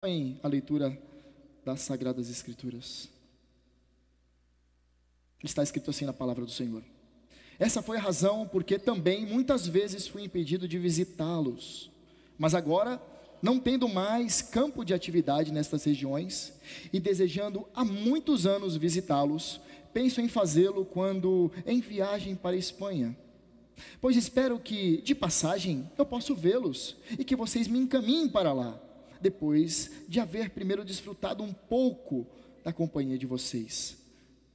Em a leitura das Sagradas Escrituras. Está escrito assim na palavra do Senhor: essa foi a razão porque também muitas vezes fui impedido de visitá-los, mas agora, não tendo mais campo de atividade nestas regiões e desejando há muitos anos visitá-los, penso em fazê-lo quando em viagem para a Espanha, pois espero que de passagem eu possa vê-los e que vocês me encaminhem para lá, depois de haver primeiro desfrutado um pouco da companhia de vocês.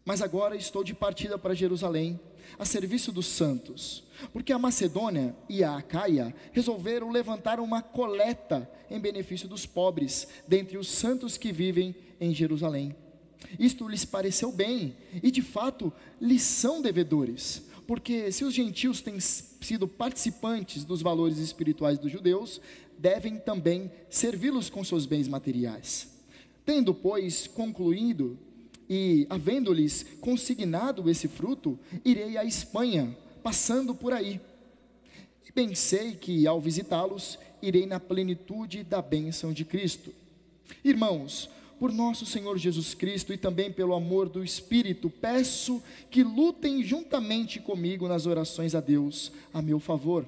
Mas agora estou de partida para Jerusalém, a serviço dos santos, porque a Macedônia e a Acaia resolveram levantar uma coleta em benefício dos pobres, dentre os santos que vivem em Jerusalém. Isto lhes pareceu bem, e de fato lhes são devedores, porque se os gentios têm sido participantes dos valores espirituais dos judeus, devem também servi-los com seus bens materiais. Tendo, pois, concluído e havendo-lhes consignado esse fruto, irei à Espanha, passando por aí. E bem sei que, ao visitá-los, irei na plenitude da bênção de Cristo. Irmãos, por nosso Senhor Jesus Cristo e também pelo amor do Espírito, peço que lutem juntamente comigo nas orações a Deus a meu favor,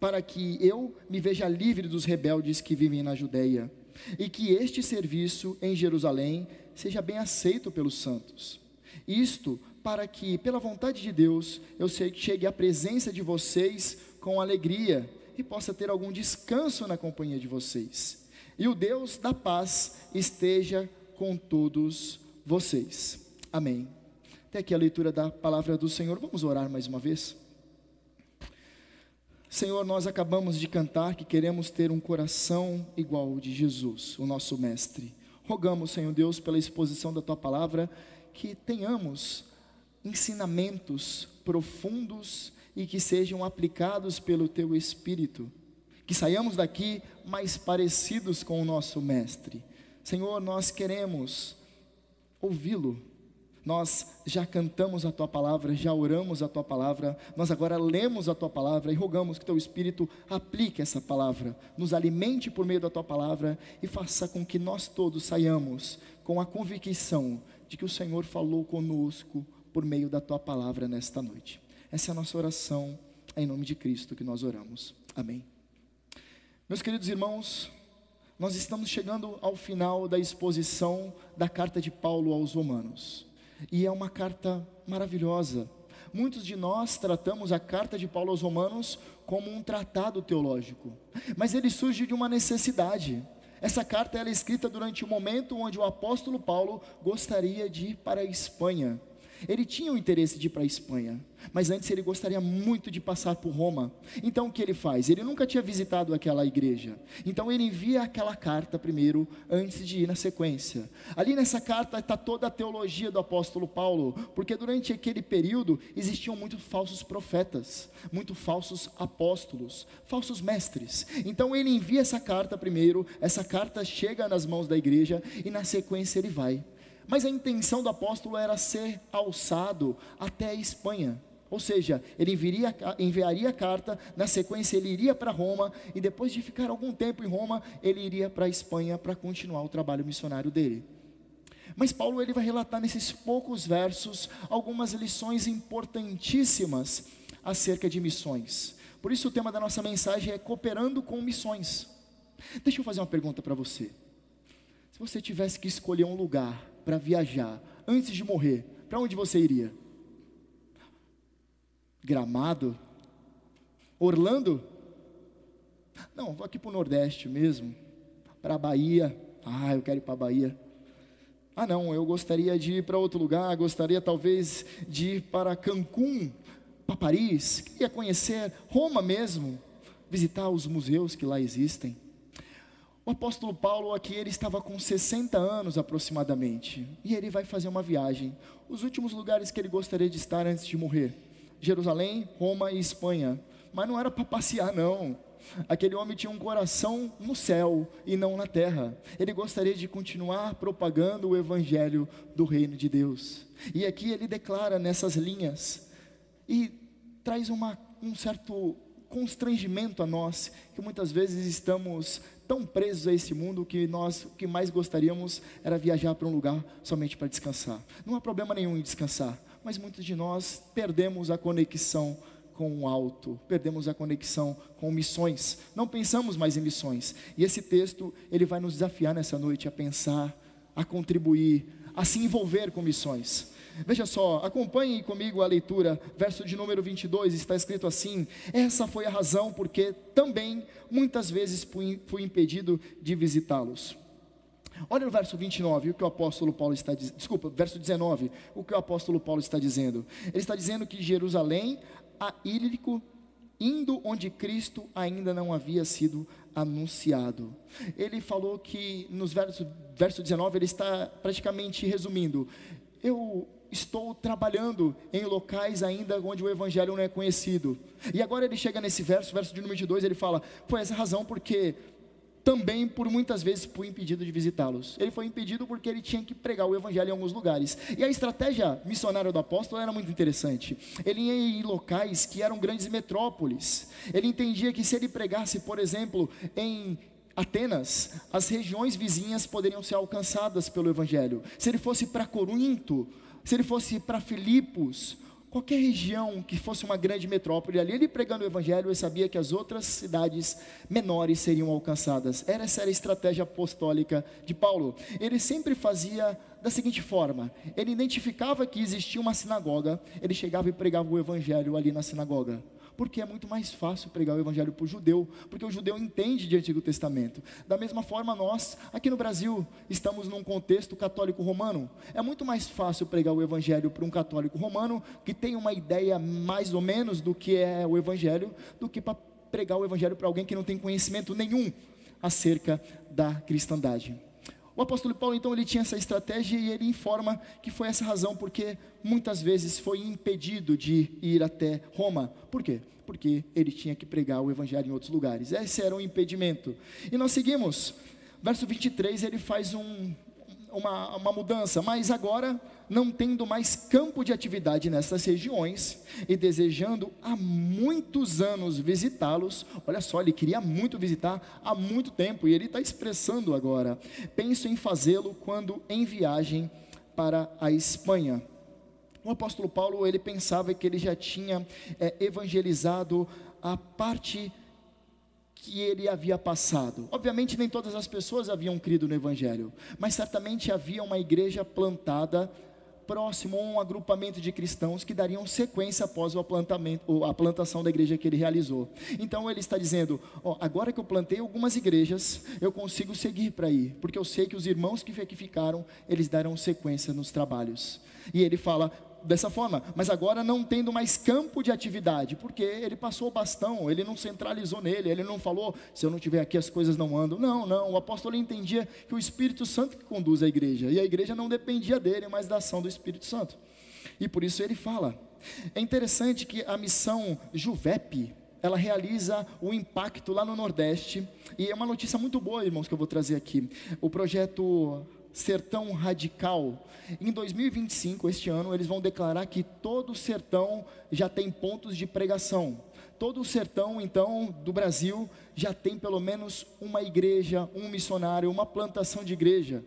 para que eu me veja livre dos rebeldes que vivem na Judeia, e que este serviço em Jerusalém seja bem aceito pelos santos. Isto para que, pela vontade de Deus, eu chegue à presença de vocês com alegria, e possa ter algum descanso na companhia de vocês. E o Deus da paz esteja com todos vocês. Amém. Até aqui a leitura da palavra do Senhor. Vamos orar mais uma vez? Senhor, nós acabamos de cantar que queremos ter um coração igual ao de Jesus, o nosso mestre. Rogamos, Senhor Deus, pela exposição da Tua palavra, que tenhamos ensinamentos profundos e que sejam aplicados pelo Teu Espírito, que saiamos daqui mais parecidos com o nosso mestre. Senhor, nós queremos ouvi-lo. Nós já cantamos a Tua palavra, já oramos a Tua palavra, nós agora lemos a Tua palavra e rogamos que Teu Espírito aplique essa palavra, nos alimente por meio da Tua palavra e faça com que nós todos saiamos com a convicção de que o Senhor falou conosco por meio da Tua palavra nesta noite. Essa é a nossa oração, é em nome de Cristo que nós oramos. Amém. Meus queridos irmãos, nós estamos chegando ao final da exposição da carta de Paulo aos Romanos. E é uma carta maravilhosa. Muitos de nós tratamos a carta de Paulo aos Romanos como um tratado teológico, mas ele surge de uma necessidade. Essa carta ela é escrita durante o momento onde o apóstolo Paulo gostaria de ir para a Espanha. Ele tinha o interesse de ir para a Espanha, mas antes ele gostaria muito de passar por Roma. Então o que ele faz? Ele nunca tinha visitado aquela igreja, então ele envia aquela carta primeiro, antes de ir na sequência. Ali nessa carta está toda a teologia do apóstolo Paulo, porque durante aquele período existiam muitos falsos profetas, muitos falsos apóstolos, falsos mestres. Então ele envia essa carta primeiro, essa carta chega nas mãos da igreja e na sequência ele vai. Mas a intenção do apóstolo era ser alçado até a Espanha, ou seja, ele enviaria a carta, na sequência ele iria para Roma, e depois de ficar algum tempo em Roma, ele iria para a Espanha para continuar o trabalho missionário dele. Mas Paulo ele vai relatar nesses poucos versos algumas lições importantíssimas acerca de missões. Por isso o tema da nossa mensagem é cooperando com missões. Deixa eu fazer uma pergunta para você. Se você tivesse que escolher um lugar para viajar antes de morrer, para onde você iria? Gramado? Orlando? Não, vou aqui para o Nordeste mesmo, para a Bahia. Eu quero ir para a Bahia. Não, eu gostaria de ir para outro lugar, gostaria talvez de ir para Cancún, para Paris, queria conhecer Roma mesmo, visitar os museus que lá existem. O apóstolo Paulo aqui, ele estava com 60 anos aproximadamente, e ele vai fazer uma viagem. Os últimos lugares que ele gostaria de estar antes de morrer: Jerusalém, Roma e Espanha. Mas não era para passear não, aquele homem tinha um coração no céu e não na terra. Ele gostaria de continuar propagando o evangelho do reino de Deus. E aqui ele declara nessas linhas, e traz um certo constrangimento a nós, que muitas vezes estamos tão presos a esse mundo que o que mais gostaríamos era viajar para um lugar somente para descansar. Não há problema nenhum em descansar, mas muitos de nós perdemos a conexão com o alto, perdemos a conexão com missões, não pensamos mais em missões, e esse texto, ele vai nos desafiar nessa noite a pensar, a contribuir, a se envolver com missões. Veja só, acompanhem comigo a leitura, verso de número 22, está escrito assim: essa foi a razão porque também muitas vezes fui impedido de visitá-los. Olha no verso 29, o que o apóstolo Paulo está dizendo, desculpa, verso 19, o que o apóstolo Paulo está dizendo. Ele está dizendo que Jerusalém, a Ilírico, indo onde Cristo ainda não havia sido anunciado. Ele falou que nos verso 19, ele está praticamente resumindo: eu estou trabalhando em locais ainda onde o evangelho não é conhecido. E agora ele chega nesse verso de número 22, ele fala: foi essa razão porque também por muitas vezes fui impedido de visitá-los. Ele foi impedido porque ele tinha que pregar o evangelho em alguns lugares. E a estratégia missionária do apóstolo era muito interessante. Ele ia em locais que eram grandes metrópoles. Ele entendia que se ele pregasse, por exemplo, em Atenas, as regiões vizinhas poderiam ser alcançadas pelo evangelho. Se ele fosse para Corinto, se ele fosse para Filipos, qualquer região que fosse uma grande metrópole, ali ele pregando o evangelho, ele sabia que as outras cidades menores seriam alcançadas. Essa era a estratégia apostólica de Paulo. Ele sempre fazia da seguinte forma: ele identificava que existia uma sinagoga, ele chegava e pregava o evangelho ali na sinagoga. Porque é muito mais fácil pregar o evangelho para o judeu, porque o judeu entende de Antigo Testamento. Da mesma forma, nós, aqui no Brasil, estamos num contexto católico romano. É muito mais fácil pregar o evangelho para um católico romano, que tem uma ideia mais ou menos do que é o evangelho, do que para pregar o evangelho para alguém que não tem conhecimento nenhum acerca da cristandade. O apóstolo Paulo, então, ele tinha essa estratégia e ele informa que foi essa razão porque muitas vezes foi impedido de ir até Roma. Por quê? Porque ele tinha que pregar o evangelho em outros lugares. Esse era um impedimento. E nós seguimos. Verso 23, ele faz uma mudança, mas agora, não tendo mais campo de atividade nessas regiões, e desejando há muitos anos visitá-los, olha só, ele queria muito visitar há muito tempo, e ele está expressando agora: penso em fazê-lo quando em viagem para a Espanha. O apóstolo Paulo, ele pensava que ele já tinha evangelizado a parte que ele havia passado. Obviamente nem todas as pessoas haviam crido no evangelho, mas certamente havia uma igreja plantada próximo a um agrupamento de cristãos que dariam sequência após a plantação da igreja que ele realizou. Então ele está dizendo: agora que eu plantei algumas igrejas, eu consigo seguir para ir, porque eu sei que os irmãos que ficaram, eles darão sequência nos trabalhos. E ele fala dessa forma: mas agora não tendo mais campo de atividade, porque ele passou o bastão, ele não centralizou nele, ele não falou: se eu não estiver aqui as coisas não andam. Não, o apóstolo entendia que o Espírito Santo que conduz a igreja, e a igreja não dependia dele, mas da ação do Espírito Santo, e por isso ele fala. É interessante que a missão Juvep, ela realiza o impacto lá no Nordeste, e é uma notícia muito boa, irmãos, que eu vou trazer aqui. O projeto Sertão Radical, em 2025, este ano, eles vão declarar que todo o sertão já tem pontos de pregação. Todo o sertão, então, do Brasil, já tem pelo menos uma igreja, um missionário, uma plantação de igreja.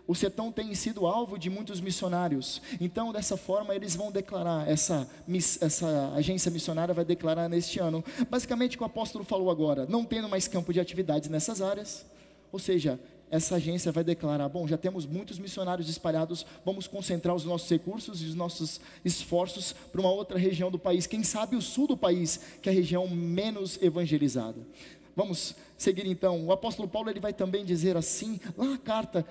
O sertão tem sido alvo de muitos missionários. Então, dessa forma, eles vão declarar, essa agência missionária vai declarar neste ano, basicamente o que o apóstolo falou agora: não tendo mais campo de atividades nessas áreas, ou seja, essa agência vai declarar: bom, já temos muitos missionários espalhados, vamos concentrar os nossos recursos e os nossos esforços para uma outra região do país, quem sabe o sul do país, que é a região menos evangelizada. Vamos seguir então. O apóstolo Paulo, ele vai também dizer assim, lá na carta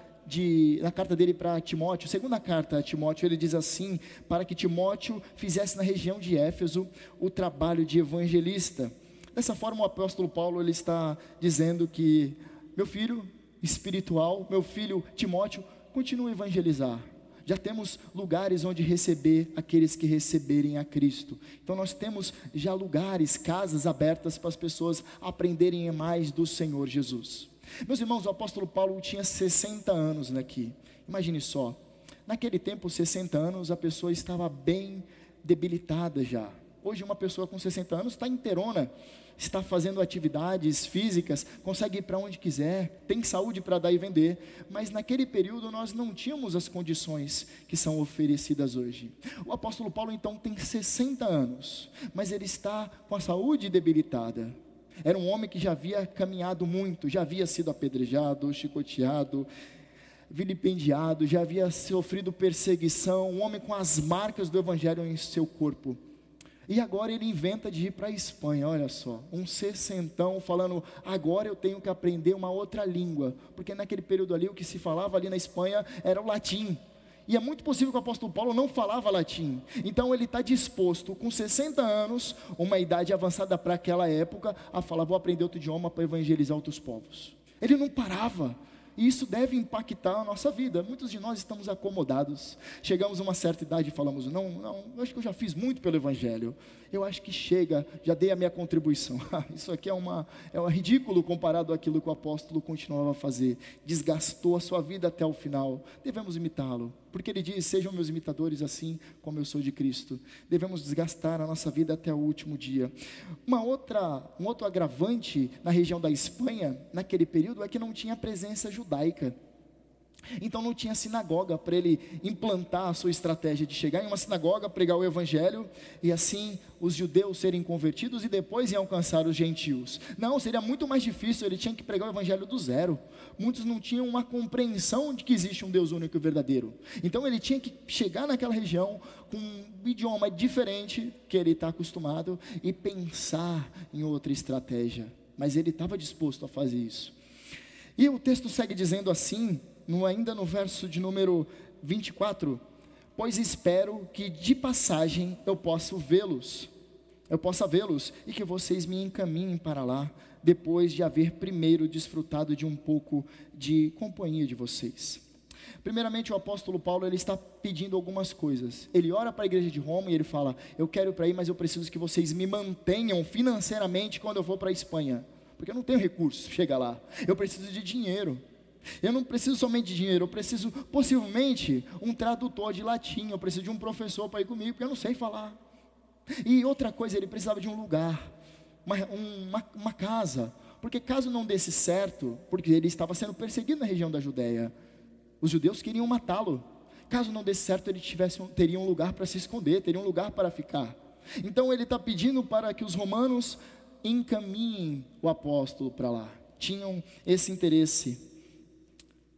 dele para Timóteo, segunda carta a Timóteo, ele diz assim: para que Timóteo fizesse na região de Éfeso o trabalho de evangelista. Dessa forma, o apóstolo Paulo, ele está dizendo que: meu filho espiritual, meu filho Timóteo, continua a evangelizar. Já temos lugares onde receber aqueles que receberem a Cristo. Então nós temos já lugares, casas abertas para as pessoas aprenderem mais do Senhor Jesus. Meus irmãos, o apóstolo Paulo tinha 60 anos aqui. Imagine só, naquele tempo, 60 anos, a pessoa estava bem debilitada já. Hoje uma pessoa com 60 anos está inteirona, está fazendo atividades físicas, consegue ir para onde quiser, tem saúde para dar e vender, mas naquele período nós não tínhamos as condições que são oferecidas hoje. O apóstolo Paulo então tem 60 anos, mas ele está com a saúde debilitada. Era um homem que já havia caminhado muito, já havia sido apedrejado, chicoteado, vilipendiado, já havia sofrido perseguição, um homem com as marcas do evangelho em seu corpo. E agora ele inventa de ir para a Espanha, olha só, um sessentão falando, agora eu tenho que aprender uma outra língua, porque naquele período ali o que se falava ali na Espanha era o latim, e é muito possível que o apóstolo Paulo não falava latim, então ele está disposto, com 60 anos, uma idade avançada para aquela época, a falar, vou aprender outro idioma para evangelizar outros povos. Ele não parava. E isso deve impactar a nossa vida. Muitos de nós estamos acomodados. Chegamos a uma certa idade e falamos, não, eu acho que eu já fiz muito pelo Evangelho. Eu acho que chega, já dei a minha contribuição. Isso aqui é ridículo comparado àquilo que o apóstolo continuava a fazer. Desgastou a sua vida até o final. Devemos imitá-lo. Porque ele diz, sejam meus imitadores assim como eu sou de Cristo. Devemos desgastar a nossa vida até o último dia. Um outro agravante na região da Espanha, naquele período, é que não tinha presença judaica. Então não tinha sinagoga para ele implantar a sua estratégia de chegar em uma sinagoga, pregar o evangelho e assim os judeus serem convertidos e depois iam alcançar os gentios. Não, seria muito mais difícil, ele tinha que pregar o evangelho do zero. Muitos não tinham uma compreensão de que existe um Deus único e verdadeiro. Então ele tinha que chegar naquela região com um idioma diferente que ele está acostumado e pensar em outra estratégia. Mas ele estava disposto a fazer isso. E o texto segue dizendo assim, ainda no verso de número 24, pois espero que de passagem eu possa vê-los e que vocês me encaminhem para lá, depois de haver primeiro desfrutado de um pouco de companhia de vocês. Primeiramente o apóstolo Paulo, ele está pedindo algumas coisas. Ele ora para a igreja de Roma e ele fala, eu quero ir para aí, mas eu preciso que vocês me mantenham financeiramente quando eu for para a Espanha, porque eu não tenho recursos, chega lá, eu preciso de dinheiro. Eu não preciso somente de dinheiro, eu preciso possivelmente um tradutor de latim, eu preciso de um professor para ir comigo, porque eu não sei falar. E outra coisa, ele precisava de um lugar, uma casa, porque caso não desse certo, porque ele estava sendo perseguido na região da Judéia, os judeus queriam matá-lo. Caso não desse certo, ele teria um lugar para se esconder, teria um lugar para ficar. Então ele está pedindo para que os romanos encaminhem o apóstolo para lá, tinham esse interesse.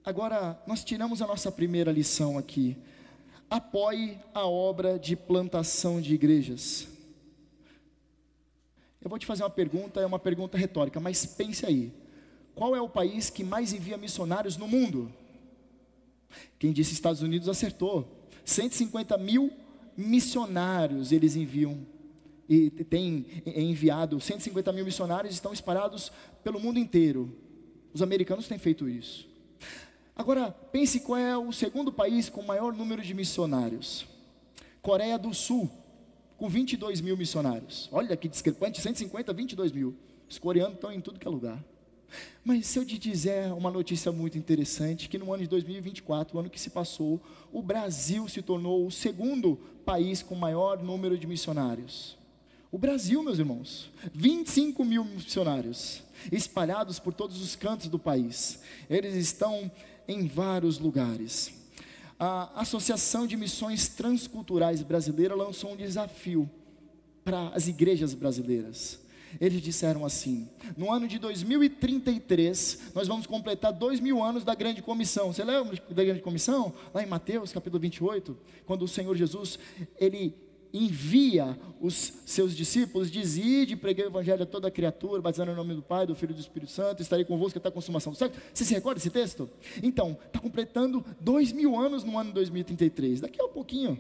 Agora, nós tiramos a nossa primeira lição aqui. Apoie a obra de plantação de igrejas. Eu vou te fazer uma pergunta, é uma pergunta retórica, mas pense aí. Qual é o país que mais envia missionários no mundo? Quem disse Estados Unidos acertou. 150 mil missionários eles enviam. E tem enviado 150 mil missionários, estão espalhados pelo mundo inteiro. Os americanos têm feito isso. Agora, pense qual é o segundo país com maior número de missionários. Coreia do Sul, com 22 mil missionários. Olha que discrepante, 150, 22 mil. Os coreanos estão em tudo que é lugar. Mas se eu te dizer uma notícia muito interessante, que no ano de 2024, o ano que se passou, o Brasil se tornou o segundo país com maior número de missionários. O Brasil, meus irmãos, 25 mil missionários, espalhados por todos os cantos do país. Eles estão em vários lugares. A Associação de Missões Transculturais Brasileira lançou um desafio para as igrejas brasileiras. Eles disseram assim, no ano de 2033, nós vamos completar 2000 anos da grande comissão. Você lembra da grande comissão? Lá em Mateus, capítulo 28, quando o Senhor Jesus, ele envia os seus discípulos, diz, ide, preguei o evangelho a toda criatura, batizando em nome do Pai, do Filho e do Espírito Santo, estarei convosco até a consumação do século. Você se recorda desse texto? Então, está completando 2000 anos no ano de 2033, daqui a um pouquinho.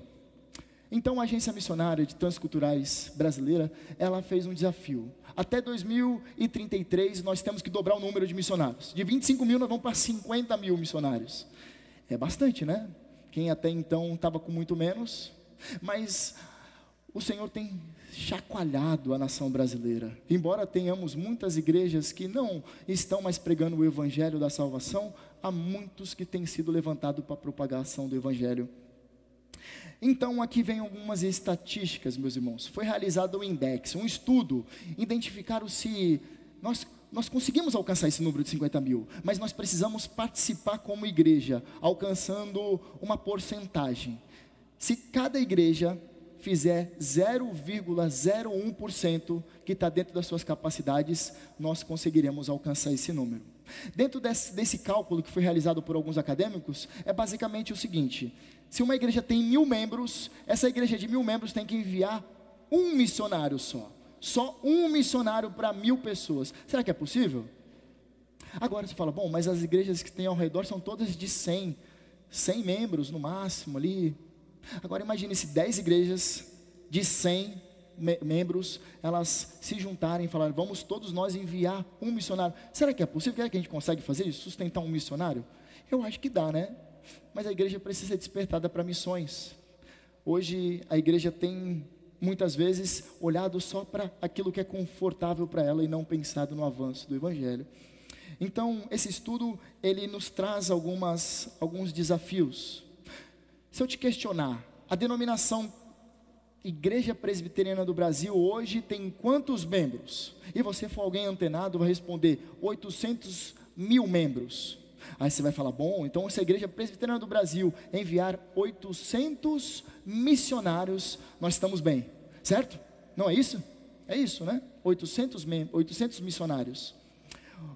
Então a Agência Missionária de Transculturais Brasileira, ela fez um desafio. Até 2033 nós temos que dobrar o número de missionários. De 25 mil nós vamos para 50 mil missionários. É bastante, né? Quem até então estava com muito menos. Mas o Senhor tem chacoalhado a nação brasileira. Embora tenhamos muitas igrejas que não estão mais pregando o evangelho da salvação, há muitos que têm sido levantados para a propagação do evangelho. Então aqui vem algumas estatísticas, meus irmãos. Foi realizado um index, um estudo, identificaram se nós conseguimos alcançar esse número de 50 mil, mas nós precisamos participar como igreja, alcançando uma porcentagem. Se cada igreja fizer 0,01% que está dentro das suas capacidades, nós conseguiremos alcançar esse número. Dentro desse cálculo que foi realizado por alguns acadêmicos, é basicamente o seguinte: se uma igreja tem 1000 membros, essa igreja de 1000 membros tem que enviar um missionário só um missionário para 1000 pessoas. Será que é possível? Agora você fala, bom, mas as igrejas que tem ao redor são todas de 100 membros no máximo ali. Agora imagine se 10 igrejas de 100 membros, elas se juntarem e falarem, vamos todos nós enviar um missionário. Será que é possível? Será que a gente consegue fazer isso? Sustentar um missionário? Eu acho que dá, né? Mas a igreja precisa ser despertada para missões. Hoje a igreja tem muitas vezes olhado só para aquilo que é confortável para ela e não pensado no avanço do evangelho. Então esse estudo, ele nos traz alguns desafios. Se eu te questionar, a denominação Igreja Presbiteriana do Brasil hoje tem quantos membros? E você for alguém antenado, vai responder 800 mil membros. Aí você vai falar, bom, então se a Igreja Presbiteriana do Brasil enviar 800 missionários, nós estamos bem, certo? Não é isso? É isso, né? 800 missionários.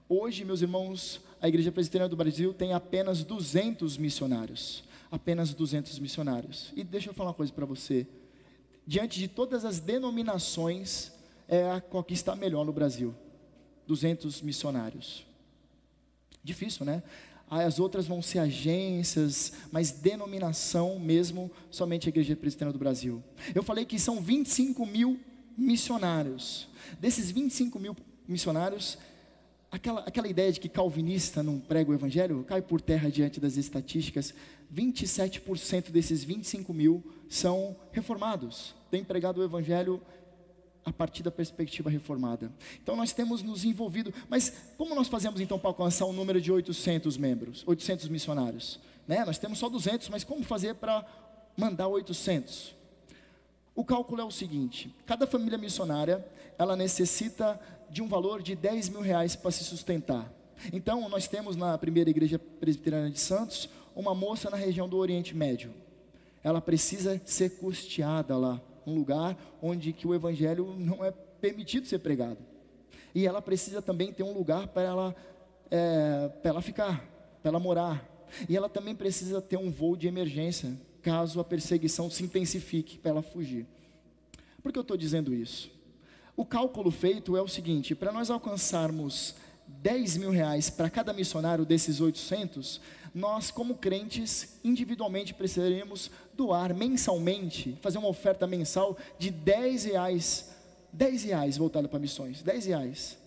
Hoje, meus irmãos, a Igreja Presbiteriana do Brasil tem apenas 200 missionários. Apenas 200 missionários. E deixa eu falar uma coisa para você. Diante de todas as denominações, é a qual que está melhor no Brasil. 200 missionários. Difícil, né? As outras vão ser agências, mas denominação mesmo, somente a Igreja Presbiteriana do Brasil. Eu falei que são 25 mil missionários. Desses 25 mil missionários, aquela ideia de que calvinista não prega o evangelho, cai por terra diante das estatísticas. 27% desses 25 mil são reformados, têm pregado o evangelho a partir da perspectiva reformada. Então nós temos nos envolvido, mas como nós fazemos então para alcançar um número de 800 membros, 800 missionários? Né? Nós temos só 200, mas como fazer para mandar 800? O cálculo é o seguinte: cada família missionária, ela necessita de um valor de 10 mil reais para se sustentar. Então nós temos na primeira igreja presbiteriana de Santos, uma moça na região do Oriente Médio. Ela precisa ser custeada lá, um lugar onde que o evangelho não é permitido ser pregado. E ela precisa também ter um lugar para ela ficar, para ela morar. E ela também precisa ter um voo de emergência, caso a perseguição se intensifique, para ela fugir. Por que eu estou dizendo isso? O cálculo feito é o seguinte: para nós alcançarmos 10 mil reais para cada missionário desses 800, nós como crentes, individualmente precisaríamos doar mensalmente, fazer uma oferta mensal de 10 reais voltada para missões, 10 reais.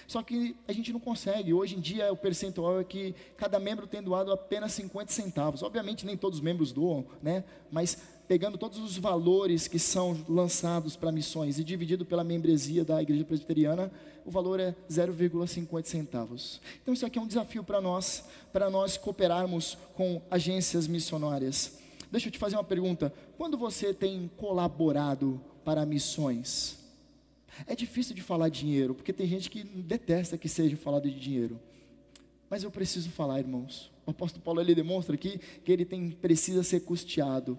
Só que a gente não consegue. Hoje em dia o percentual é que cada membro tem doado apenas 50 centavos. Obviamente nem todos os membros doam, né? Mas pegando todos os valores que são lançados para missões e dividido pela membresia da Igreja Presbiteriana, o valor é 0,50 centavos. Então isso aqui é um desafio para nós cooperarmos com agências missionárias. Deixa eu te fazer uma pergunta: quando você tem colaborado para missões? É difícil de falar dinheiro, porque tem gente que detesta que seja falado de dinheiro. Mas eu preciso falar, irmãos. O apóstolo Paulo, ele demonstra aqui que ele precisa ser custeado.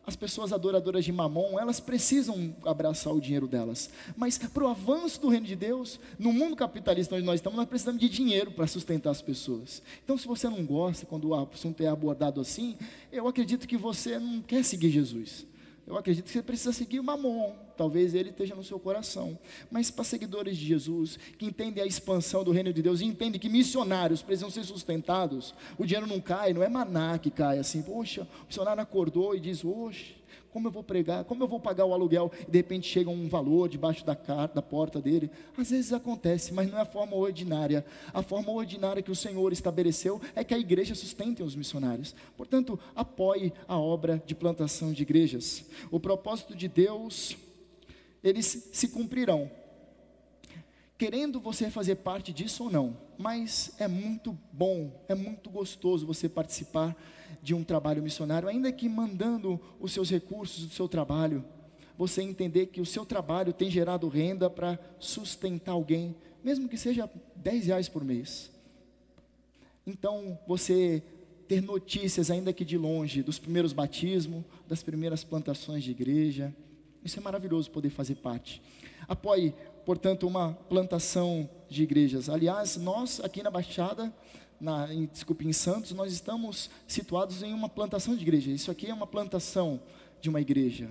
As pessoas adoradoras de Mamon, elas precisam abraçar o dinheiro delas. Mas para o avanço do reino de Deus, no mundo capitalista onde nós estamos, nós precisamos de dinheiro para sustentar as pessoas. Então se você não gosta quando o assunto é abordado assim, eu acredito que você não quer seguir Jesus. Eu acredito que você precisa seguir o Mamon. Talvez ele esteja no seu coração. Mas para seguidores de Jesus, que entendem a expansão do reino de Deus, e entendem que missionários precisam ser sustentados, o dinheiro não cai, não é maná que cai assim. Poxa, o missionário acordou e diz, oxe, como eu vou pregar, como eu vou pagar o aluguel? E de repente chega um valor debaixo da porta dele. Às vezes acontece, mas não é a forma ordinária. A forma ordinária que o Senhor estabeleceu é que a igreja sustente os missionários. Portanto, apoie a obra de plantação de igrejas. O propósito de Deus, eles se cumprirão. querendo você fazer parte disso ou não, mas é muito bom, é muito gostoso você participar de um trabalho missionário, ainda que mandando os seus recursos do seu trabalho, você entender que o seu trabalho tem gerado renda para sustentar alguém, mesmo que seja R$10 por mês. Então, você ter notícias, ainda que de longe, dos primeiros batismos, das primeiras plantações de igreja, isso é maravilhoso poder fazer parte. Apoie, portanto, uma plantação de igrejas. Aliás, nós aqui na Baixada, em Santos, nós estamos situados em uma plantação de igreja. Isso aqui é uma plantação de uma igreja.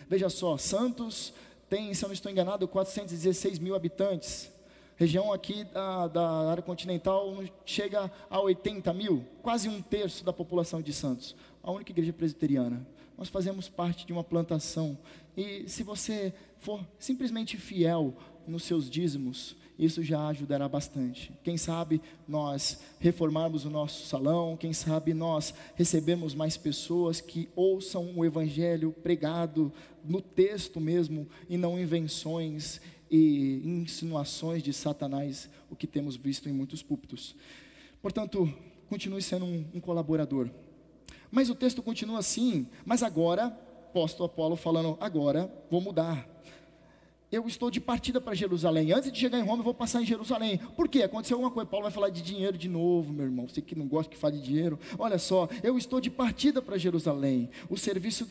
Veja só, Santos tem, se eu não estou enganado, 416 mil habitantes. Região aqui da área continental chega a 80 mil, quase um terço da população de Santos. A única igreja presbiteriana. Nós fazemos parte de uma plantação. E se você for simplesmente fiel nos seus dízimos, isso já ajudará bastante. Quem sabe nós reformarmos o nosso salão, quem sabe nós recebemos mais pessoas que ouçam o evangelho pregado no texto mesmo, e não invenções e insinuações de Satanás, o que temos visto em muitos púlpitos. Portanto, continue sendo um colaborador. Mas o texto continua assim, mas agora, apóstolo Apolo falando, agora vou mudar. Eu estou de partida para Jerusalém. Antes de chegar em Roma, eu vou passar em Jerusalém. Por quê? Aconteceu alguma coisa. Paulo vai falar de dinheiro de novo, meu irmão. Você que não gosta que fale de dinheiro. Olha só, eu estou de partida para Jerusalém,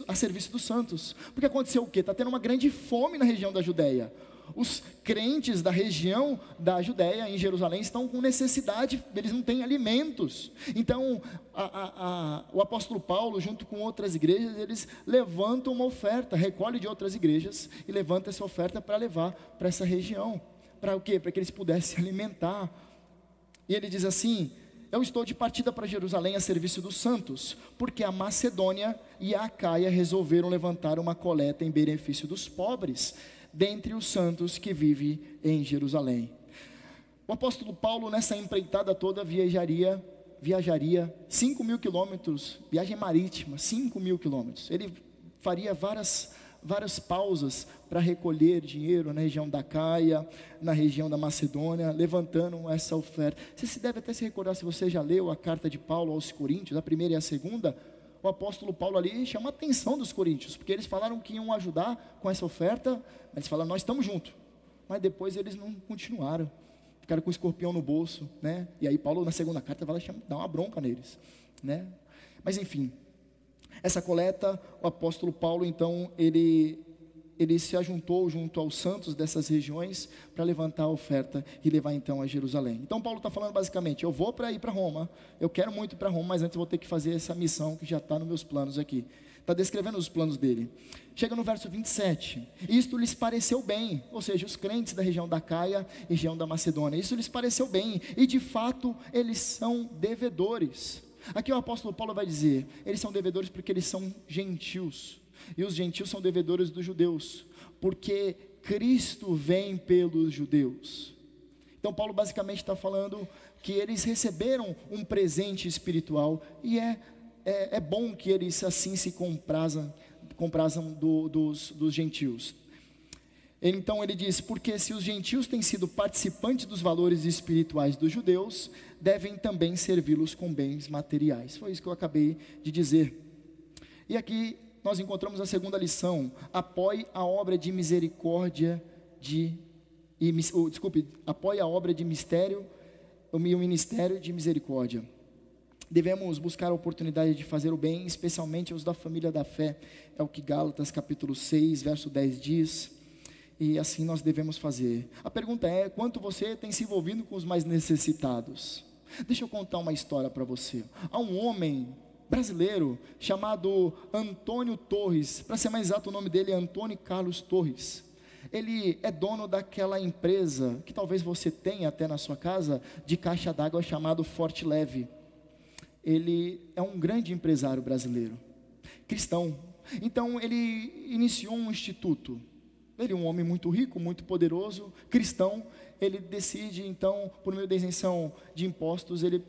a serviço dos santos. Porque aconteceu o quê? Está tendo uma grande fome na região da Judéia. Os crentes da região da Judéia, em Jerusalém, estão com necessidade, eles não têm alimentos. Então, o apóstolo Paulo, junto com outras igrejas, eles levantam uma oferta, recolhe de outras igrejas e levanta essa oferta para levar para essa região. Para o quê? Para que eles pudessem alimentar. E ele diz assim: eu estou de partida para Jerusalém a serviço dos santos, porque a Macedônia e a Acaia resolveram levantar uma coleta em benefício dos pobres, dentre os santos que vivem em Jerusalém. O apóstolo Paulo, nessa empreitada toda, viajaria 5.000 quilômetros, viagem marítima, 5.000 quilômetros. Ele faria várias pausas para recolher dinheiro na região da Acaia, na região da Macedônia, levantando essa oferta. Você se deve até se recordar, se você já leu a carta de Paulo aos Coríntios, a primeira e a segunda, o apóstolo Paulo ali chama a atenção dos coríntios, porque eles falaram que iam ajudar com essa oferta, eles falaram, nós estamos juntos, mas depois eles não continuaram, ficaram com o escorpião no bolso, né? E aí Paulo na segunda carta vai dar uma bronca neles, né? Mas enfim, essa coleta, o apóstolo Paulo então, ele se ajuntou junto aos santos dessas regiões para levantar a oferta e levar então a Jerusalém. Então Paulo está falando basicamente, eu vou ir para Roma, eu quero muito ir para Roma, mas antes eu vou ter que fazer essa missão que já está nos meus planos aqui. Está descrevendo os planos dele. Chega no verso 27, isto lhes pareceu bem, ou seja, os crentes da região da Acaia e região da Macedônia, isso lhes pareceu bem, e de fato eles são devedores. Aqui o apóstolo Paulo vai dizer, eles são devedores porque eles são gentios, e os gentios são devedores dos judeus, porque Cristo vem pelos judeus. Então Paulo basicamente está falando que eles receberam um presente espiritual, e é bom que eles assim se comprazam dos gentios. Então ele diz, porque se os gentios têm sido participantes dos valores espirituais dos judeus, devem também servi-los com bens materiais. Foi isso que eu acabei de dizer. E aqui nós encontramos a segunda lição: apoie a obra de misericórdia apoie a obra de o ministério de misericórdia. Devemos buscar a oportunidade de fazer o bem, especialmente aos da família da fé. É o que Gálatas capítulo 6, verso 10 diz. E assim nós devemos fazer. A pergunta é, quanto você tem se envolvido com os mais necessitados? Deixa eu contar uma história para você. Há um homem brasileiro chamado Antônio Torres, para ser mais exato o nome dele é Antônio Carlos Torres. Ele é dono daquela empresa, que talvez você tenha até na sua casa, de caixa d'água, chamado Forte Leve. Ele é um grande empresário brasileiro, cristão. Então ele iniciou um instituto. Ele é um homem muito rico, muito poderoso, cristão. Ele decide então, por meio da isenção de impostos, ele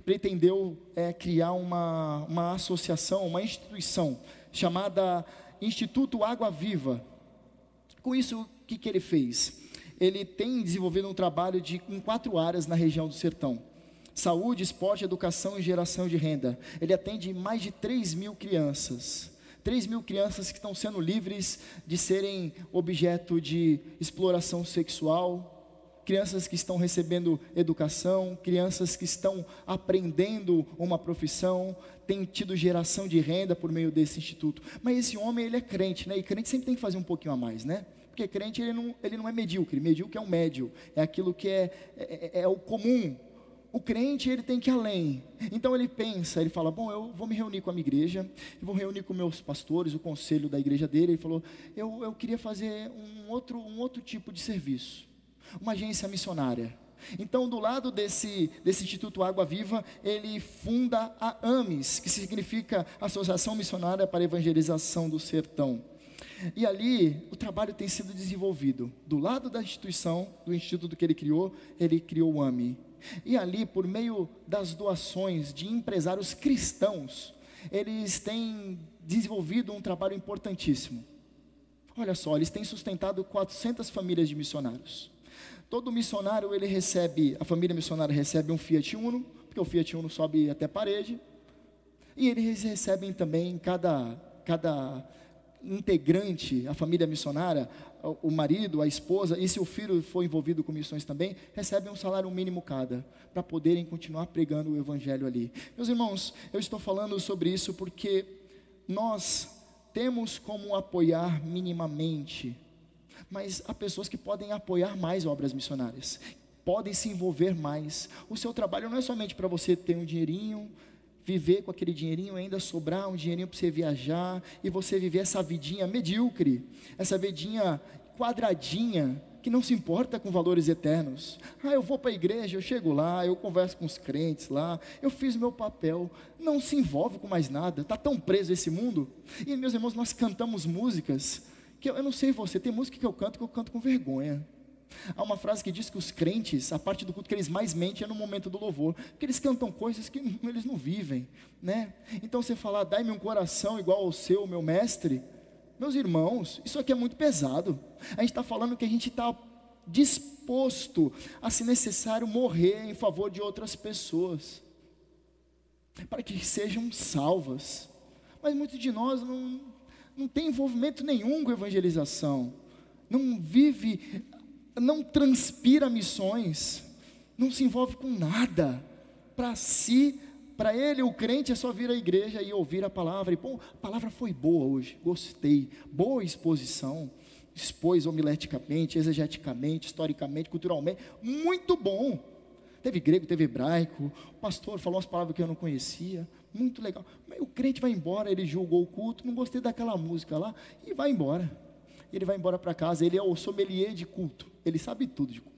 pretendeu criar uma associação, uma instituição, chamada Instituto Água Viva. Com isso, o que ele fez? ele tem desenvolvido um trabalho em 4 áreas na região do Sertão: saúde, esporte, educação e geração de renda. Ele atende mais de 3.000 crianças. 3.000 crianças que estão sendo livres de serem objeto de exploração sexual, crianças que estão recebendo educação, crianças que estão aprendendo uma profissão, tem tido geração de renda por meio desse instituto. Mas esse homem, ele é crente, né? E crente sempre tem que fazer um pouquinho a mais, né? Porque crente, ele não é medíocre. Medíocre é um médio, é aquilo que é o comum. O crente, ele tem que ir além. Então ele pensa, ele fala: bom, eu vou me reunir com a minha igreja, eu vou reunir com meus pastores, o conselho da igreja dele. Ele falou: eu queria fazer um outro tipo de serviço, uma agência missionária. Então, do lado desse Instituto Água Viva, ele funda a AMES, que significa Associação Missionária para a Evangelização do Sertão. E ali, o trabalho tem sido desenvolvido. Do lado da instituição, do instituto que ele criou o AME. E ali, por meio das doações de empresários cristãos, eles têm desenvolvido um trabalho importantíssimo. Olha só, eles têm sustentado 400 famílias de missionários. Todo missionário, a família missionária recebe um Fiat Uno, porque o Fiat Uno sobe até a parede. E eles recebem também, cada integrante, a família missionária, o marido, a esposa, e se o filho for envolvido com missões também, recebem um salário mínimo cada, para poderem continuar pregando o evangelho ali. Meus irmãos, eu estou falando sobre isso porque nós temos como apoiar minimamente, mas há pessoas que podem apoiar mais obras missionárias, podem se envolver mais. O seu trabalho não é somente para você ter um dinheirinho, viver com aquele dinheirinho, ainda sobrar um dinheirinho para você viajar, e você viver essa vidinha medíocre, essa vidinha quadradinha, que não se importa com valores eternos. Eu vou para a igreja, eu chego lá, eu converso com os crentes lá, eu fiz o meu papel, não se envolve com mais nada, está tão preso esse mundo. E meus irmãos, nós cantamos músicas, que eu não sei você, tem música que eu canto com vergonha. Há uma frase que diz que os crentes, a parte do culto que eles mais mentem é no momento do louvor, porque eles cantam coisas que eles não vivem, né? Então você falar: dai-me um coração igual ao seu, meu mestre. Meus irmãos, isso aqui é muito pesado. A gente está falando que a gente está disposto a, se necessário, morrer em favor de outras pessoas, para que sejam salvas. Mas muitos de nós não tem envolvimento nenhum com evangelização, não vive, não transpira missões, não se envolve com nada. Para ele, o crente é só vir à igreja e ouvir a palavra. E, pô, a palavra foi boa hoje, gostei, boa exposição, expôs homileticamente, exegeticamente, historicamente, culturalmente, muito bom. Teve grego, teve hebraico, o pastor falou umas palavras que eu não conhecia, muito legal. Mas o crente vai embora, ele julgou o culto, não gostei daquela música lá, e vai embora. Ele vai embora para casa, ele é o sommelier de culto, ele sabe tudo de culto.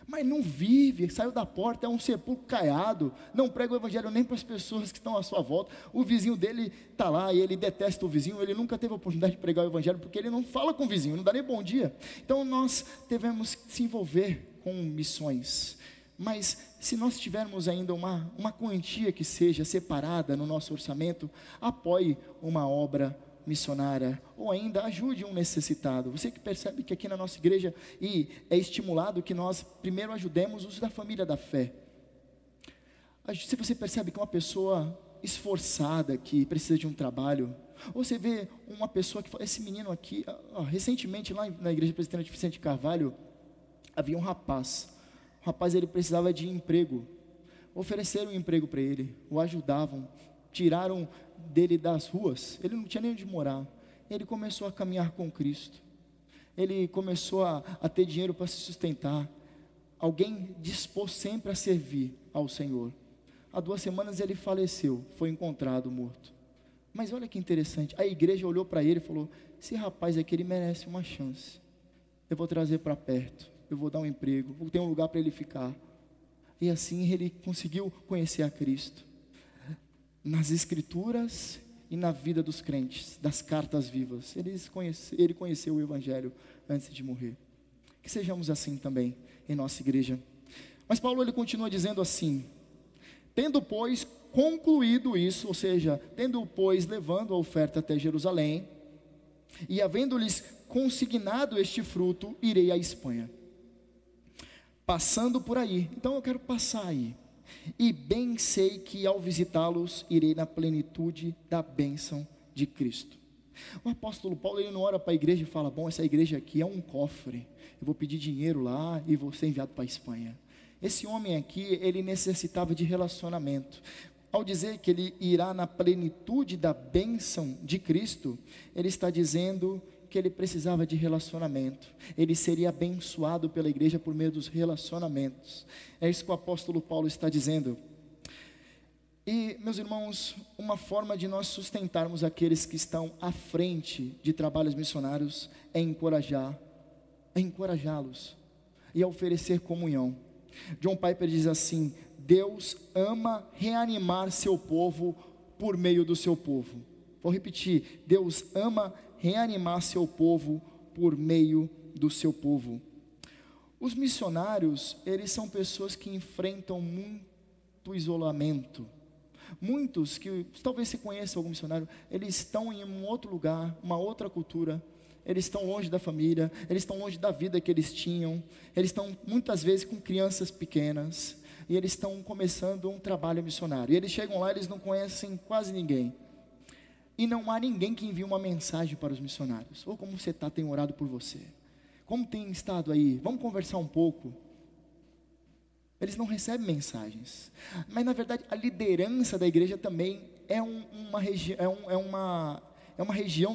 Mas não vive, saiu da porta, é um sepulcro caiado, não prega o evangelho nem para as pessoas que estão à sua volta. O vizinho dele está lá e ele detesta o vizinho, ele nunca teve a oportunidade de pregar o evangelho, porque ele não fala com o vizinho, não dá nem bom dia. Então nós devemos se envolver com missões, mas se nós tivermos ainda uma quantia que seja separada no nosso orçamento, apoie uma obra missionária, ou ainda ajude um necessitado. Você que percebe que aqui na nossa igreja é estimulado que nós primeiro ajudemos os da família da fé. Se você percebe que uma pessoa esforçada, que precisa de um trabalho, ou você vê uma pessoa que fala: esse menino aqui, recentemente lá na igreja presbiteriana de Vicente Carvalho, havia um rapaz, ele precisava de emprego, ofereceram um emprego para ele, o ajudavam, tiraram dele das ruas, ele não tinha nem onde morar, ele começou a caminhar com Cristo, ele começou a ter dinheiro para se sustentar, alguém dispôs sempre a servir ao Senhor. Há 2 semanas ele faleceu, foi encontrado morto. Mas olha que interessante, a igreja olhou para ele e falou: esse rapaz aqui, ele merece uma chance, eu vou trazer para perto, eu vou dar um emprego, vou ter um lugar para ele ficar. E assim ele conseguiu conhecer a Cristo, nas escrituras e na vida dos crentes, das cartas vivas. Ele conheceu o evangelho antes de morrer. Que sejamos assim também em nossa igreja. Mas Paulo, ele continua dizendo assim: tendo pois concluído isso, ou seja, tendo pois levando a oferta até Jerusalém, e havendo-lhes consignado este fruto, irei à Espanha. passando por aí, então eu quero passar aí. E bem sei que ao visitá-los, irei na plenitude da bênção de Cristo. O apóstolo Paulo, ele não ora para a igreja e fala: bom, essa igreja aqui é um cofre, eu vou pedir dinheiro lá e vou ser enviado para a Espanha. Esse homem aqui, ele necessitava de relacionamento. Ao dizer que ele irá na plenitude da bênção de Cristo, ele está dizendo que ele precisava de relacionamento. Ele seria abençoado pela igreja por meio dos relacionamentos. É isso que o apóstolo Paulo está dizendo. E, meus irmãos, uma forma de nós sustentarmos aqueles que estão à frente de trabalhos missionários é encorajá-los e a oferecer comunhão. John Piper diz assim: Deus ama reanimar seu povo por meio do seu povo. Vou repetir: Deus ama reanimar seu povo por meio do seu povo. Os missionários, eles são pessoas que enfrentam muito isolamento. Muitos que talvez se conheçam algum missionário, eles estão em um outro lugar, uma outra cultura, eles estão longe da família, eles estão longe da vida que eles tinham, eles estão muitas vezes com crianças pequenas, e eles estão começando um trabalho missionário, e eles chegam lá, eles não conhecem quase ninguém, e não há ninguém que envie uma mensagem para os missionários: ou como você está, tem orado por você, como tem estado aí, vamos conversar um pouco. Eles não recebem mensagens, mas na verdade a liderança da igreja também é uma região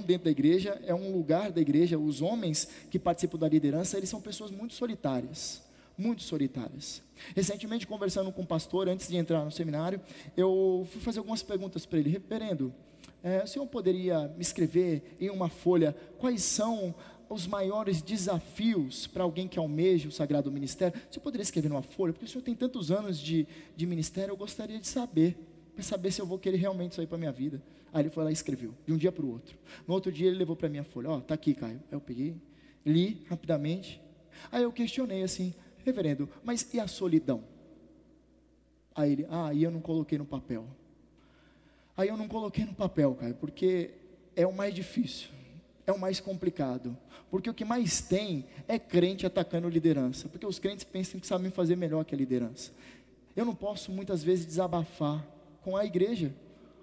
dentro da igreja, é um lugar da igreja. Os homens que participam da liderança, eles são pessoas muito solitárias, muito solitárias. Recentemente, conversando com um pastor, antes de entrar no seminário, eu fui fazer algumas perguntas para ele: reverendo, o senhor poderia me escrever em uma folha quais são os maiores desafios para alguém que almeja o sagrado ministério? Você poderia escrever numa folha, porque o senhor tem tantos anos de ministério, eu gostaria de saber, para saber se eu vou querer realmente isso aí para a minha vida. Aí ele foi lá e escreveu, de um dia para o outro. No outro dia ele levou para a minha folha: está aqui, Caio. Aí eu peguei, li rapidamente. Aí eu questionei assim: reverendo, mas e a solidão? Aí ele: eu não coloquei no papel. Aí eu não coloquei no papel, Caio, porque é o mais difícil, é o mais complicado, porque o que mais tem é crente atacando liderança, porque os crentes pensam que sabem fazer melhor que a liderança. Eu não posso muitas vezes desabafar com a igreja,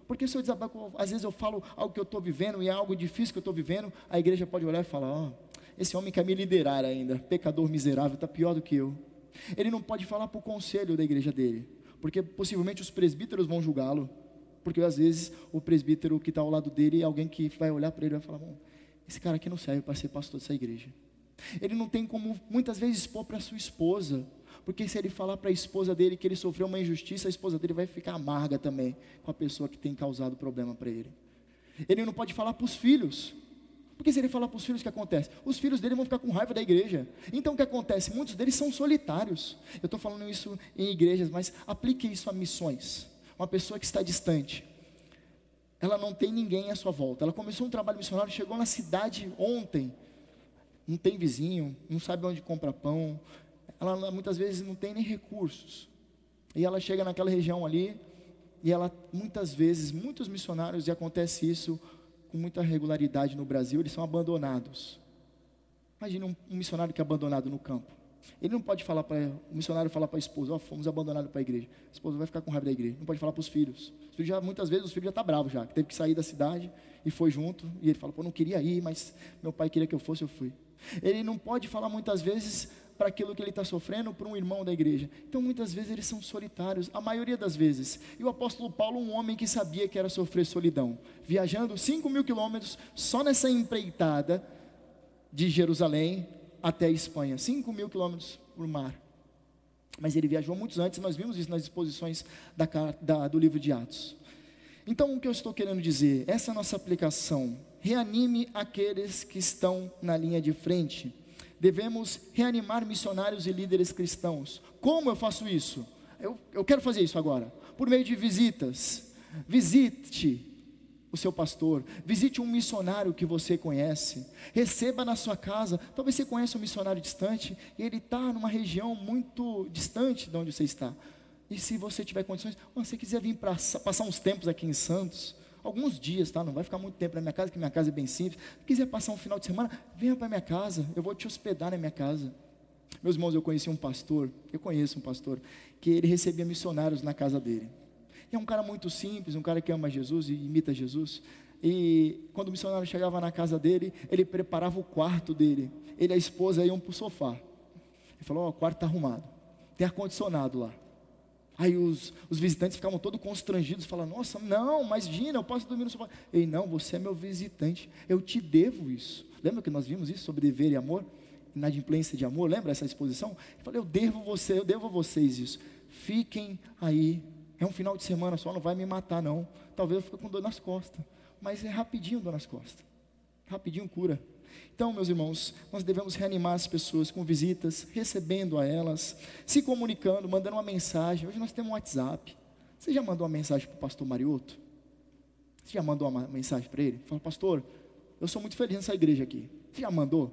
porque se eu desabafo, às vezes eu falo algo que eu estou vivendo, e é algo difícil que eu estou vivendo, a igreja pode olhar e falar: esse homem quer me liderar ainda, pecador miserável, está pior do que eu. Ele não pode falar para o conselho da igreja dele, porque possivelmente os presbíteros vão julgá-lo, porque às vezes o presbítero que está ao lado dele é alguém que vai olhar para ele e vai falar: bom, esse cara aqui não serve para ser pastor dessa igreja. Ele não tem como muitas vezes expor para sua esposa, porque se ele falar para a esposa dele que ele sofreu uma injustiça, a esposa dele vai ficar amarga também com a pessoa que tem causado problema para ele. Ele não pode falar para os filhos, porque se ele falar para os filhos, o que acontece? Os filhos dele vão ficar com raiva da igreja. Então o que acontece? Muitos deles são solitários. Eu estou falando isso em igrejas, mas aplique isso a missões. Uma pessoa que está distante, ela não tem ninguém à sua volta. Ela começou um trabalho missionário, chegou na cidade ontem, não tem vizinho, não sabe onde compra pão, ela muitas vezes não tem nem recursos, e ela chega naquela região ali, e ela muitas vezes, muitos missionários, e acontece isso com muita regularidade no Brasil, eles são abandonados. Imagina um missionário que é abandonado no campo. Ele não pode falar para o missionário, falar para a esposa: fomos abandonados para a igreja. A esposa vai ficar com raiva da igreja. Não pode falar para os filhos. Muitas vezes os filhos já estão bravos já, que teve que sair da cidade e foi junto, e ele fala: não queria ir, mas meu pai queria que eu fosse, eu fui. Ele não pode falar muitas vezes para aquilo que ele está sofrendo para um irmão da igreja. Então muitas vezes eles são solitários, a maioria das vezes. E o apóstolo Paulo, um homem que sabia que era sofrer solidão, viajando 5.000 quilômetros só nessa empreitada de Jerusalém até a Espanha, 5.000 quilômetros por mar. Mas ele viajou muitos antes, nós vimos isso nas exposições do livro de Atos. Então o que eu estou querendo dizer, essa é a nossa aplicação: reanime aqueles que estão na linha de frente. Devemos reanimar missionários e líderes cristãos. Como eu faço isso? Eu quero fazer isso agora, por meio de visitas. Visite o seu pastor, visite um missionário que você conhece, receba na sua casa. Talvez você conheça um missionário distante, e ele está numa região muito distante de onde você está, e se você tiver condições, se você quiser vir passar uns tempos aqui em Santos, alguns dias, tá? Não vai ficar muito tempo na minha casa, que minha casa é bem simples. Se quiser passar um final de semana, venha para minha casa, eu vou te hospedar na minha casa. Meus irmãos, eu conheço um pastor, que ele recebia missionários na casa dele. E é um cara muito simples, um cara que ama Jesus e imita Jesus. E quando o missionário chegava na casa dele, ele preparava o quarto dele. Ele e a esposa iam para o sofá. Ele falou: o quarto está arrumado, tem ar-condicionado lá. Aí os visitantes ficavam todos constrangidos, falando: nossa, não, mas Gina, eu posso dormir no sofá. Ele: não, você é meu visitante, eu te devo isso. Lembra que nós vimos isso sobre dever e amor? Inadimplência de amor, lembra essa exposição? Eu falei: eu devo a vocês isso. Fiquem aí, é um final de semana só, não vai me matar não. Talvez eu fique com dor nas costas, mas é rapidinho dor nas costas, rapidinho cura. Então, meus irmãos, nós devemos reanimar as pessoas com visitas, recebendo a elas, se comunicando, mandando uma mensagem. Hoje nós temos um WhatsApp. Você já mandou uma mensagem para o pastor Marioto? Você já mandou uma mensagem para ele? Fala: pastor, eu sou muito feliz nessa igreja aqui. Você já mandou?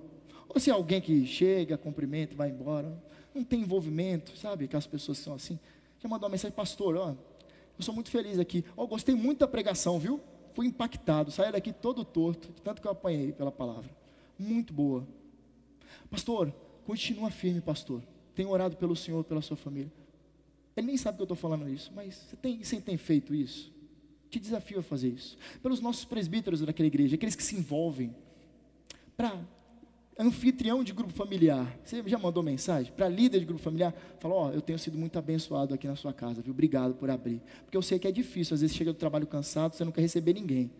Ou se é alguém que chega, cumprimenta e vai embora, não tem envolvimento, sabe, que as pessoas são assim. Já mandou uma mensagem: pastor, ó, eu sou muito feliz aqui, ó, gostei muito da pregação, viu? Fui impactado, saí daqui todo torto, de tanto que eu apanhei pela palavra. Muito boa. Pastor, continua firme, pastor. Tenho orado pelo senhor, pela sua família. Ele nem sabe que eu estou falando isso, mas você tem feito isso? Te desafio a fazer isso. Pelos nossos presbíteros daquela igreja, aqueles que se envolvem. Para anfitrião de grupo familiar, você já mandou mensagem? Para líder de grupo familiar, falou: ó, eu tenho sido muito abençoado aqui na sua casa, viu? Obrigado por abrir. Porque eu sei que é difícil, às vezes chega do trabalho cansado, você não quer receber ninguém,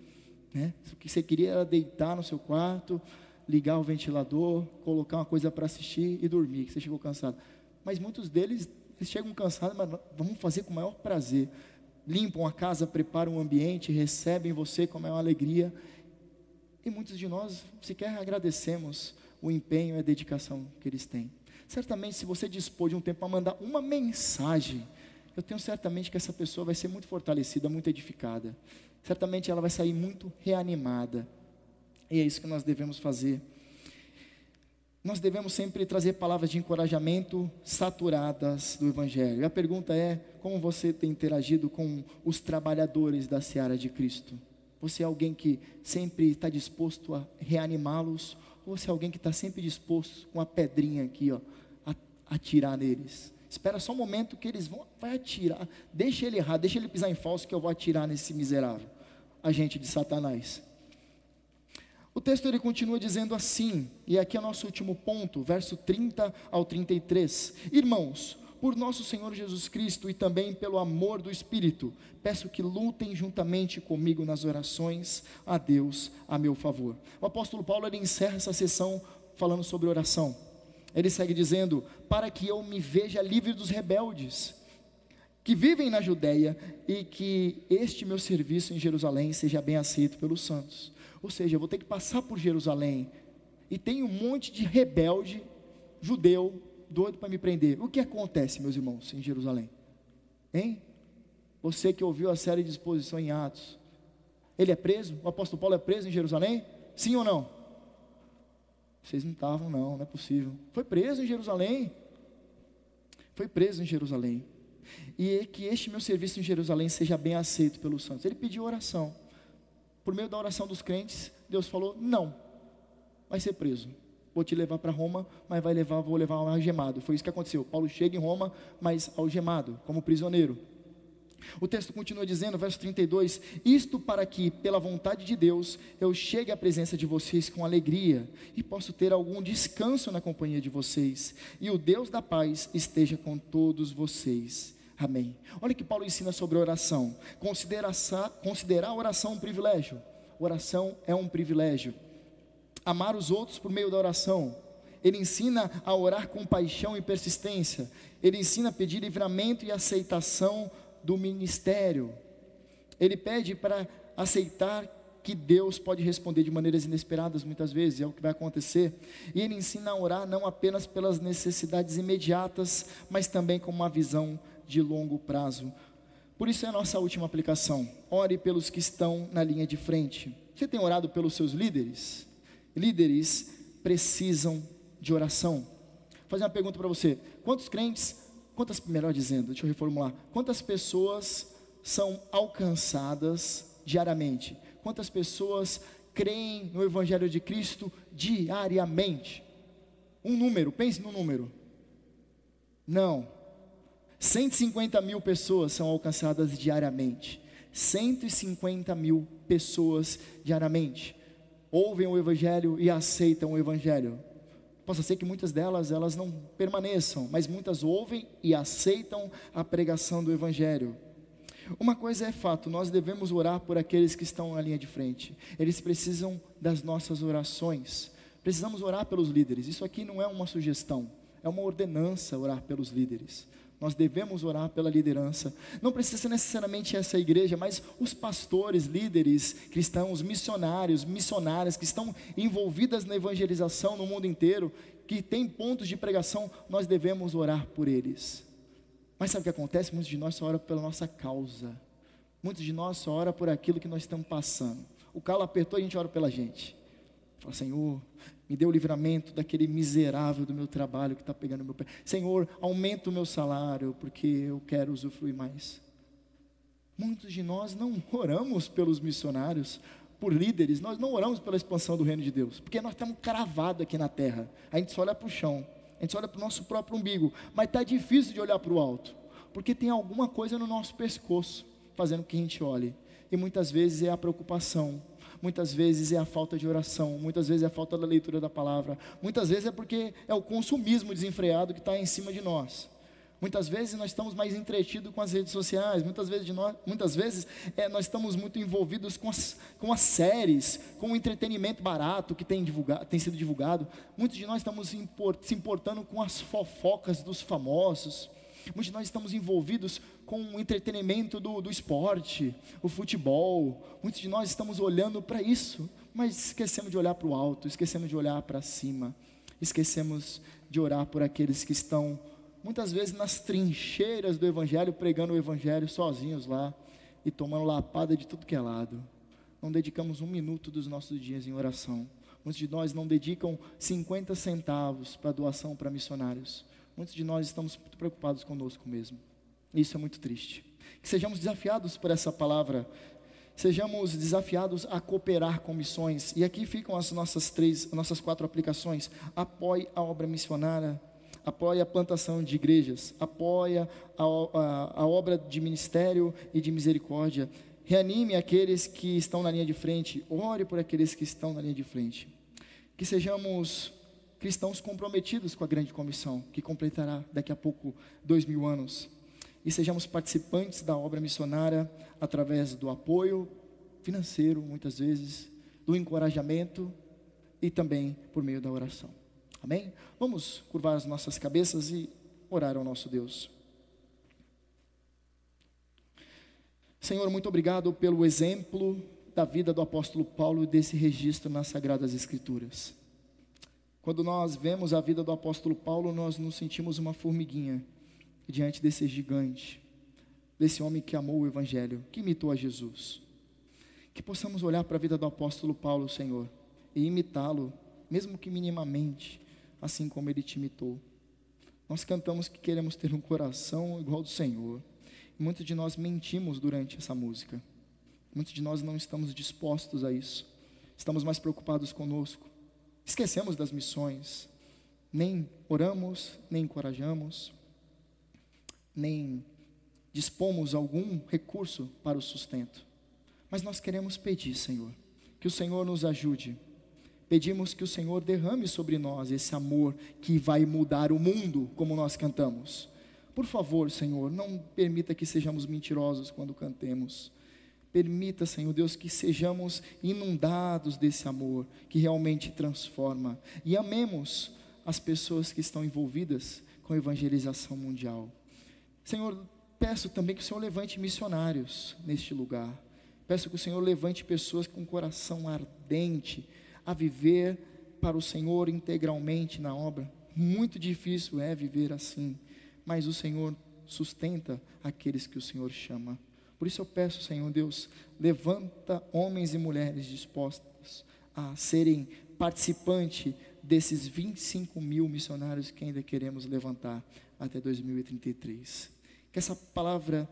né? O que você queria era deitar no seu quarto, ligar o ventilador, colocar uma coisa para assistir e dormir, que você chegou cansado. Mas muitos deles, eles chegam cansados, mas vamos fazer com o maior prazer. Limpam a casa, preparam o ambiente, recebem você com a maior alegria. E muitos de nós sequer agradecemos o empenho e a dedicação que eles têm. Certamente, se você dispor de um tempo para mandar uma mensagem, eu tenho certamente que essa pessoa vai ser muito fortalecida, muito edificada. Certamente ela vai sair muito reanimada. E é isso que nós devemos fazer. Nós devemos sempre trazer palavras de encorajamento saturadas do Evangelho. E a pergunta é: como você tem interagido com os trabalhadores da seara de Cristo? Você é alguém que sempre está disposto a reanimá-los? Ou você é alguém que está sempre disposto, com a pedrinha aqui, ó, a atirar neles? Espera só um momento que eles vai atirar. Deixa ele errar, deixa ele pisar em falso, que eu vou atirar nesse miserável agente de Satanás. O texto ele continua dizendo assim, e aqui é o nosso último ponto, verso 30 ao 33. Irmãos, por nosso Senhor Jesus Cristo e também pelo amor do Espírito, peço que lutem juntamente comigo nas orações a Deus a meu favor. O apóstolo Paulo ele encerra essa sessão falando sobre oração. Ele segue dizendo: para que eu me veja livre dos rebeldes que vivem na Judéia e que este meu serviço em Jerusalém seja bem aceito pelos santos. Ou seja, eu vou ter que passar por Jerusalém e tem um monte de rebelde judeu doido para me prender. O que acontece, meus irmãos, em Jerusalém? Hein? Você que ouviu a série de exposição em Atos, ele é preso? O apóstolo Paulo é preso em Jerusalém? Sim ou não? Vocês não estavam, não é possível. Foi preso em Jerusalém. Foi preso em Jerusalém. E que este meu serviço em Jerusalém seja bem aceito pelos santos. Ele pediu oração. Por meio da oração dos crentes, Deus falou: não, vai ser preso. Vou te levar para Roma, mas vou levar um algemado. Foi isso que aconteceu. Paulo chega em Roma, mas algemado, como prisioneiro. O texto continua dizendo, verso 32, isto para que, pela vontade de Deus, eu chegue à presença de vocês com alegria, e posso ter algum descanso na companhia de vocês, e o Deus da paz esteja com todos vocês. Amém. Olha que Paulo ensina sobre oração. Considerar a oração um privilégio. Oração é um privilégio. Amar os outros por meio da oração. Ele ensina a orar com paixão e persistência. Ele ensina a pedir livramento e aceitação do ministério. Ele pede para aceitar que Deus pode responder de maneiras inesperadas muitas vezes, é o que vai acontecer. E ele ensina a orar não apenas pelas necessidades imediatas, mas também com uma visão de longo prazo. Por isso é a nossa última aplicação: ore pelos que estão na linha de frente. Você tem orado pelos seus líderes? Líderes precisam de oração. Vou fazer uma pergunta para você: melhor dizendo, deixa eu reformular, quantas pessoas são alcançadas diariamente? Quantas pessoas creem no Evangelho de Cristo diariamente? Um número, pense no número. Não. 150 mil pessoas são alcançadas diariamente. 150 mil pessoas diariamente ouvem o Evangelho e aceitam o Evangelho. Possa ser que muitas delas, elas não permaneçam, mas muitas ouvem e aceitam a pregação do Evangelho. Uma coisa é fato, nós devemos orar por aqueles que estão na linha de frente. Eles precisam das nossas orações. Precisamos orar pelos líderes. Isso aqui não é uma sugestão, é uma ordenança orar pelos líderes. Nós devemos orar pela liderança. Não precisa ser necessariamente essa igreja, mas os pastores, líderes cristãos, missionários, missionárias que estão envolvidas na evangelização no mundo inteiro, que têm pontos de pregação, nós devemos orar por eles. Mas sabe o que acontece? Muitos de nós só oram pela nossa causa. Muitos de nós só oram por aquilo que nós estamos passando. O calo apertou e a gente ora pela gente. Fala, Senhor, me dê o livramento daquele miserável do meu trabalho que está pegando meu pé. Senhor, aumenta o meu salário, porque eu quero usufruir mais. Muitos de nós não oramos pelos missionários, por líderes. Nós não oramos pela expansão do reino de Deus, porque nós estamos cravados aqui na terra. A gente só olha para o chão, a gente só olha para o nosso próprio umbigo. Mas está difícil de olhar para o alto, porque tem alguma coisa no nosso pescoço, fazendo que a gente olhe. E muitas vezes é a preocupação, muitas vezes é a falta de oração, muitas vezes é a falta da leitura da palavra, muitas vezes é porque é o consumismo desenfreado que está em cima de nós. Muitas vezes nós estamos mais entretidos com as redes sociais, muitas vezes nós estamos muito envolvidos com as séries, com o entretenimento barato que tem sido divulgado. Muitos de nós estamos se importando com as fofocas dos famosos. Muitos de nós estamos envolvidos com o entretenimento do esporte, o futebol. Muitos de nós estamos olhando para isso, mas esquecemos de olhar para o alto, esquecemos de olhar para cima, esquecemos de orar por aqueles que estão, muitas vezes, nas trincheiras do Evangelho, pregando o Evangelho sozinhos lá, e tomando lapada de tudo que é lado. Não dedicamos 1 minuto dos nossos dias em oração. Muitos de nós não dedicam 50 centavos para doação para missionários. Muitos de nós estamos muito preocupados conosco mesmo. Isso é muito triste. Que sejamos desafiados por essa palavra, sejamos desafiados a cooperar com missões. E aqui ficam as nossas 4 aplicações. Apoie a obra missionária, apoie a plantação de igrejas, apoie a obra de ministério e de misericórdia. Reanime aqueles que estão na linha de frente, ore por aqueles que estão na linha de frente. Que sejamos cristãos comprometidos com a grande comissão, que completará daqui a pouco 2000 anos. E sejamos participantes da obra missionária através do apoio financeiro, muitas vezes, do encorajamento e também por meio da oração. Amém? Vamos curvar as nossas cabeças e orar ao nosso Deus. Senhor, muito obrigado pelo exemplo da vida do apóstolo Paulo e desse registro nas Sagradas Escrituras. Quando nós vemos a vida do apóstolo Paulo, nós nos sentimos uma formiguinha diante desse gigante, desse homem que amou o Evangelho, que imitou a Jesus. Que possamos olhar para a vida do apóstolo Paulo, Senhor, e imitá-lo, mesmo que minimamente, assim como ele te imitou. Nós cantamos que queremos ter um coração igual ao do Senhor, e muitos de nós mentimos durante essa música. Muitos de nós não estamos dispostos a isso, estamos mais preocupados conosco. Esquecemos das missões, nem oramos, nem encorajamos, nem dispomos algum recurso para o sustento. Mas nós queremos pedir, Senhor, que o Senhor nos ajude. Pedimos que o Senhor derrame sobre nós esse amor que vai mudar o mundo, como nós cantamos. Por favor, Senhor, não permita que sejamos mentirosos quando cantemos. Permita, Senhor Deus, que sejamos inundados desse amor que realmente transforma. E amemos as pessoas que estão envolvidas com a evangelização mundial. Senhor, peço também que o Senhor levante missionários neste lugar. Peço que o Senhor levante pessoas com coração ardente a viver para o Senhor integralmente na obra. Muito difícil é viver assim, mas o Senhor sustenta aqueles que o Senhor chama. Por isso eu peço, Senhor Deus, levanta homens e mulheres dispostos a serem participantes desses 25 mil missionários que ainda queremos levantar até 2033. Que essa palavra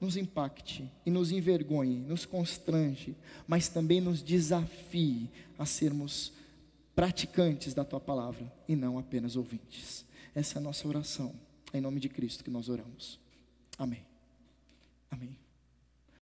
nos impacte e nos envergonhe, nos constrange, mas também nos desafie a sermos praticantes da Tua palavra e não apenas ouvintes. Essa é a nossa oração, Em nome de Cristo que nós oramos. Amém. Amém.